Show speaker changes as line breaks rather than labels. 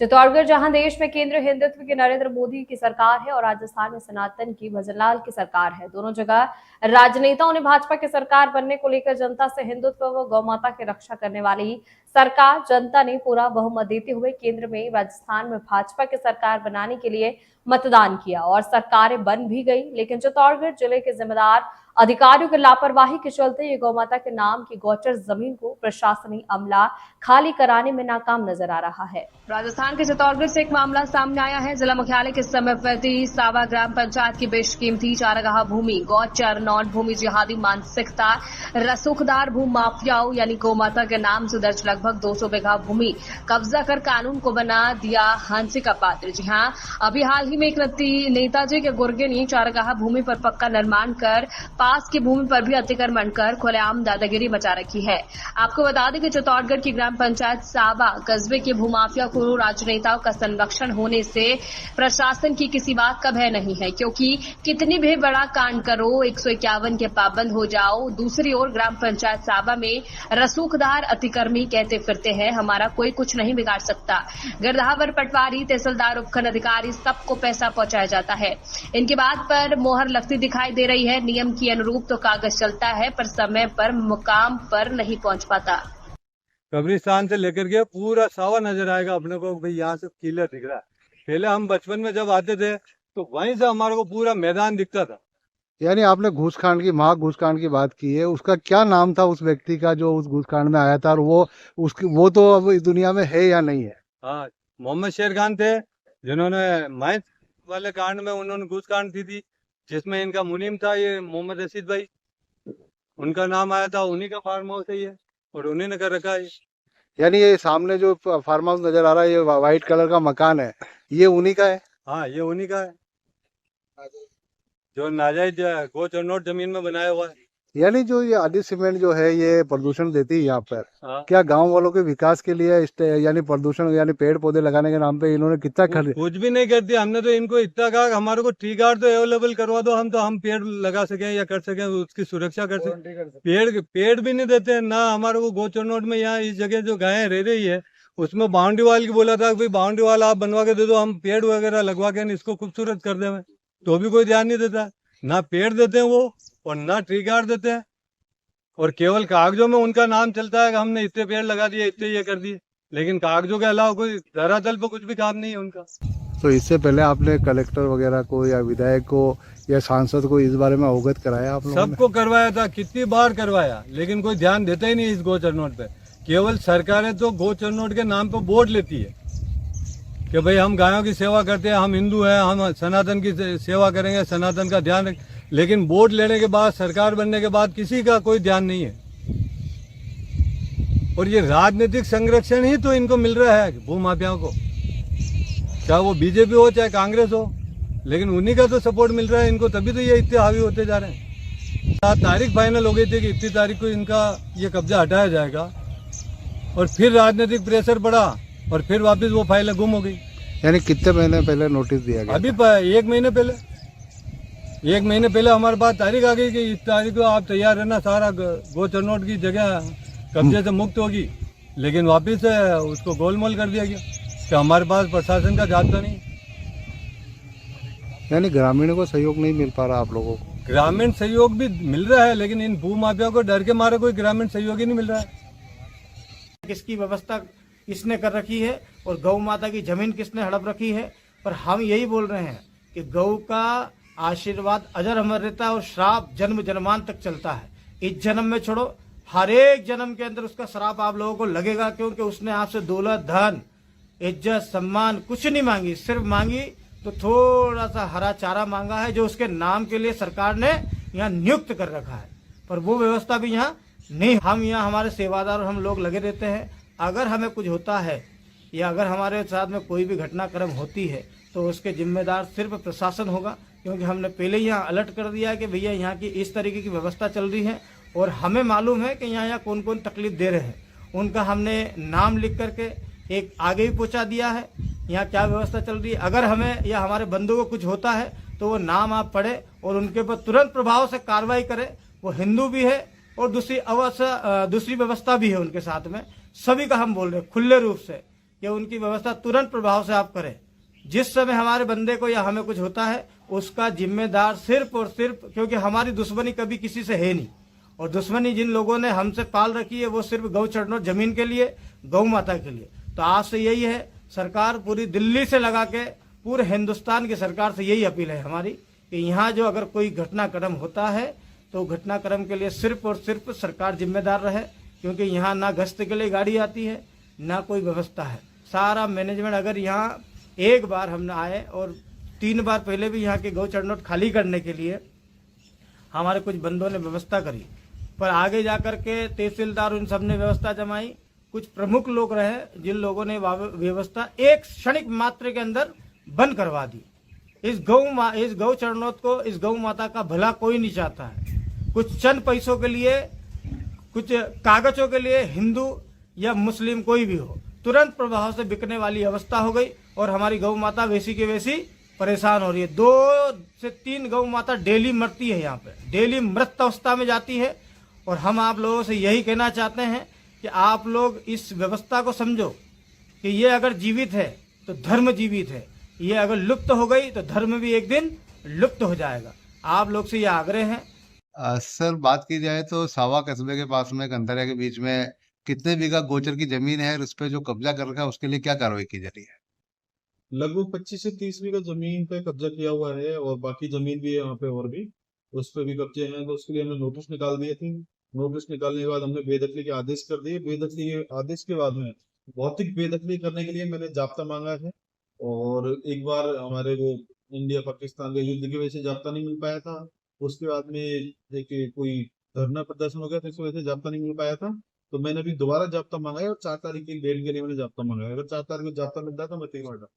चित्तौड़गढ़ जहां देश में केंद्र हिंदुत्व की नरेंद्र मोदी की सरकार है और राजस्थान में सनातन की भजनलाल की सरकार है, दोनों जगह राजनेताओं ने भाजपा की सरकार बनने को लेकर जनता से हिंदुत्व व गौ माता की रक्षा करने वाली सरकार, जनता ने पूरा बहुमत देते हुए केंद्र में राजस्थान में भाजपा की सरकार बनाने के लिए मतदान किया और सरकारें बन भी गई। लेकिन चित्तौड़गढ़ जिले के जिम्मेदार अधिकारियों की लापरवाही के चलते ये गौ माता के नाम की गौचर जमीन को प्रशासनिक अमला खाली कराने में नाकाम नजर आ रहा है। राजस्थान के चित्तौड़गढ़ से एक मामला सामने आया है। जिला मुख्यालय के समीपवर्ती सावा ग्राम पंचायत की बेशकीमती चारागाह भूमि गौचर नॉन भूमि जिहादी मानसिकता रसूखदार भू माफियाओं यानी गौ माता के नाम से दर्ज लगभग 200 बीघा भूमि कब्जा कर कानून को बना दिया हंसी का पात्र। जी हां, अभी हाल ही में एक नेताजी के गुर्गे ने चारागाह भूमि पर पक्का निर्माण कर पास की भूमि पर भी अतिक्रमण कर खुलेआम दादागिरी मचा रखी है। आपको बता दें कि चित्तौड़गढ़ की ग्राम पंचायत सावा कस्बे के भूमाफिया को राजनेताओं का संरक्षण होने से प्रशासन की किसी बात का भय नहीं है, क्योंकि कितनी भी बड़ा कांड करो 151 के पाबंद हो जाओ। दूसरी ओर ग्राम पंचायत सावा में रसूखदार अतिक्रमी कहते फिरते हैं हमारा कोई कुछ नहीं बिगाड़ सकता। गिरधावर पटवारी तहसीलदार उपखंड अधिकारी सबको पैसा पहुंचाया जाता है। इनकी बात पर मोहर लगती दिखाई दे रही है। नियम की अनुरूप तो कागज चलता है पर समय पर मुकाम पर नहीं पहुंच पाता।
कब्रिस्तान से लेकर के पूरा सावा नजर आएगा अपने को, भाई यहाँ से किला दिख रहा है। पहले हम बचपन में जब आते थे तो वहीं से हमारे को पूरा मैदान दिखता था।
यानी आपने घूसकांड की घूसकांड की बात की है, उसका क्या नाम था उस व्यक्ति का जो उस घूसकांड में आया था, और वो तो अब इस दुनिया में है या नहीं है?
हाँ, मोहम्मद शेर खान थे जिन्होंने माइंस वाले कांड में उन्होंने घूसकांड की थी, जिसमें इनका मुनीम था ये मोहम्मद रशीद भाई, उनका नाम आया था। उन्हीं का फार्म हाउस है ये और उन्हीं ने कर रखा है।
यानी ये सामने जो फार्म हाउस नजर आ रहा है, ये व्हाइट कलर का मकान है, ये उन्हीं का है?
हाँ, ये उन्हीं का है जो नाजायज गो चरनोट जमीन में बनाया हुआ है।
यानी जो ये आदि सीमेंट जो है ये प्रदूषण देती है यहाँ पर।
हाँ।
क्या गांव वालों के विकास के लिए यानी प्रदूषण यानी पेड़ पौधे लगाने के नाम पे इन्होंने कितना खर्च?
कुछ भी नहीं करती। हमने तो इनको इतना कहा हमारे को ट्री गार्ड तो अवेलेबल करवा दो, हम पेड़ लगा सके या कर सके, उसकी सुरक्षा कर सके। पेड़ भी नहीं देते ना हमारे को। गो चरनोट में यहाँ इस जगह जो गायें रह रही है उसमें बाउंड्री वाल की बोला था, भाई बाउंड्री वाल आप बनवा के दे दो, हम पेड़ वगैरह लगवा के इसको खूबसूरत कर देंगे, तो भी कोई ध्यान नहीं देता। ना पेड़ देते हैं वो और ना ट्री गार्ड देते हैं, और केवल कागजों में उनका नाम चलता है कि हमने इतने पेड़ लगा दिए, इतने ये कर दिए, लेकिन कागजों के अलावा कोई धरातल पर कुछ भी काम नहीं है उनका।
तो इससे पहले आपने कलेक्टर वगैरह को या विधायक को या सांसद को इस बारे में अवगत कराया? आप लोगों ने?
सबको करवाया था, कितनी बार करवाया, लेकिन कोई ध्यान देता ही नहीं इस गो चरनोट पे। केवल सरकारें तो गो चरनोट के नाम पर वोट लेती है कि भाई हम गायों की सेवा करते हैं, हम हिंदू हैं, हम सनातन की सेवा करेंगे, सनातन का ध्यान रखें, लेकिन वोट लेने के बाद सरकार बनने के बाद किसी का कोई ध्यान नहीं है। और ये राजनीतिक संरक्षण ही तो इनको मिल रहा है भूमाफियाओं को, चाहे वो बीजेपी हो चाहे कांग्रेस हो, लेकिन उन्हीं का तो सपोर्ट मिल रहा है इनको, तभी तो ये इतने हावी होते जा रहे हैं। 7 तारीख फाइनल हो गई थी कि इतनी तारीख को इनका ये कब्जा हटाया जाएगा, और फिर राजनीतिक प्रेशर बढ़ा और फिर वापस वो फाइलें गुम हो गई।
यानी कितने महीने पहले नोटिस दिया गया?
अभी 1 महीने पहले हमारे पास तारीख आ गई कि इस तारीख को आप तैयार रहना, सारा गो चरनोट की जगह कब्जे से मुक्त होगी, लेकिन वापस उसको गोलमोल कर दिया गया कि हमारे पास प्रशासन का जाब्ता नहीं।
यानी ग्रामीणों को सहयोग नहीं मिल पा रहा आप लोगों को?
ग्रामीण सहयोग भी मिल रहा है, लेकिन इन भूमाफिया को डर के मारे कोई ग्रामीण सहयोग ही नहीं मिल रहा है।
किसकी व्यवस्था किसने कर रखी है और गौ माता की जमीन किसने हड़प रखी है, पर हम यही बोल रहे हैं कि गौ का आशीर्वाद अजर अमर रहता है और श्राप जन्म जन्मान तक चलता है। इस जन्म में छोड़ो, हर एक जन्म के अंदर उसका श्राप आप लोगों को लगेगा, क्योंकि उसने आपसे दौलत, धन, इज्जत, सम्मान कुछ नहीं मांगी, सिर्फ मांगी तो थोड़ा सा हरा चारा मांगा है जो उसके नाम के लिए सरकार ने यहाँ नियुक्त कर रखा है, पर वो व्यवस्था भी यहाँ नहीं। हम यहाँ हमारे सेवादार और हम लोग लगे रहते हैं। अगर हमें कुछ होता है या अगर हमारे साथ में कोई भी घटनाक्रम होती है तो उसके जिम्मेदार सिर्फ प्रशासन होगा, क्योंकि हमने पहले ही यहाँ अलर्ट कर दिया है कि भैया यहाँ की इस तरीके की व्यवस्था चल रही है और हमें मालूम है कि यहाँ कौन कौन तकलीफ दे रहे हैं। उनका हमने नाम लिख करके एक आगे भी पहुँचा दिया है यहाँ क्या व्यवस्था चल रही है। अगर हमें या हमारे बंधु को कुछ होता है तो वो नाम आप पढ़े और उनके ऊपर तुरंत प्रभाव से कार्रवाई करें। वो हिंदू भी है और दूसरी व्यवस्था भी है उनके साथ में। सभी का हम बोल रहे हैं खुले रूप से कि उनकी व्यवस्था तुरंत प्रभाव से आप करें। जिस समय हमारे बंदे को या हमें कुछ होता है, उसका जिम्मेदार सिर्फ और सिर्फ, क्योंकि हमारी दुश्मनी कभी किसी से है नहीं, और दुश्मनी जिन लोगों ने हमसे पाल रखी है वो सिर्फ गौ चरणों जमीन के लिए, गौ माता के लिए। तो आज से यही है, सरकार पूरी दिल्ली से लगा के पूरे हिंदुस्तान की सरकार से यही अपील है हमारी कि यहाँ जो अगर कोई घटनाक्रम होता है तो घटनाक्रम के लिए सिर्फ और सिर्फ सरकार जिम्मेदार रहे, क्योंकि यहाँ ना गश्त के लिए गाड़ी आती है, ना कोई व्यवस्था है। सारा मैनेजमेंट, अगर यहाँ एक बार हम आए और 3 बार पहले भी यहाँ के गौ चरणोट खाली करने के लिए हमारे कुछ बंदों ने व्यवस्था करी, पर आगे जाकर के तहसीलदार उन सब ने व्यवस्था जमाई। कुछ प्रमुख लोग रहे जिन लोगों ने व्यवस्था एक क्षणिक मात्र के अंदर बंद करवा दी। इस गौ चरणोत को, इस गौ माता का भला कोई नहीं चाहता है। कुछ चंद पैसों के लिए, कुछ कागजों के लिए हिंदू या मुस्लिम कोई भी हो, तुरंत प्रभाव से बिकने वाली अवस्था हो गई और हमारी गौ माता वैसी की वैसी परेशान हो रही है। 2 से 3 गौ माता डेली मरती है, यहाँ पे डेली मृत अवस्था में जाती है। और हम आप लोगों से यही कहना चाहते हैं कि आप लोग इस व्यवस्था को समझो कि ये अगर जीवित है तो धर्म जीवित है, ये अगर लुप्त हो गई तो धर्म भी एक दिन लुप्त हो जाएगा। आप लोग से ये आग्रह है।
सर, बात की जाए तो सावा कस्बे के पास में कंथरिया के बीच में कितने बीघा गोचर की जमीन है और उस पे जो कब्जा कर रखा है उसके लिए क्या कार्रवाई की जा रही है?
लगभग 25 से 30 बीघा जमीन पे कब्जा किया हुआ है और बाकी जमीन भी है यहाँ पे और भी, उस पे भी कब्जे हैं। तो उसके लिए हमने नोटिस निकाल दिए थे। नोटिस निकालने के बाद हमने बेदखली के आदेश कर दिए। बेदखली के आदेश के बाद में भौतिक बेदखली करने के लिए मैंने जाब्ता मांगा है, और एक बार हमारे वो इंडिया पाकिस्तान के युद्ध की वजह से जाब्ता नहीं मिल पाया था। उसके बाद में देखिए कोई धरना प्रदर्शन हो गया था, इस वजह से जाब्ता नहीं मिल पाया था। तो मैंने अभी दोबारा जाब्ता मांगा है और 4 तारीख की डेट के लिए मैंने जाब्ता मांगा है। अगर 4 तारीख को जाब्ता मिलता है तो मैं तैयार हूँ।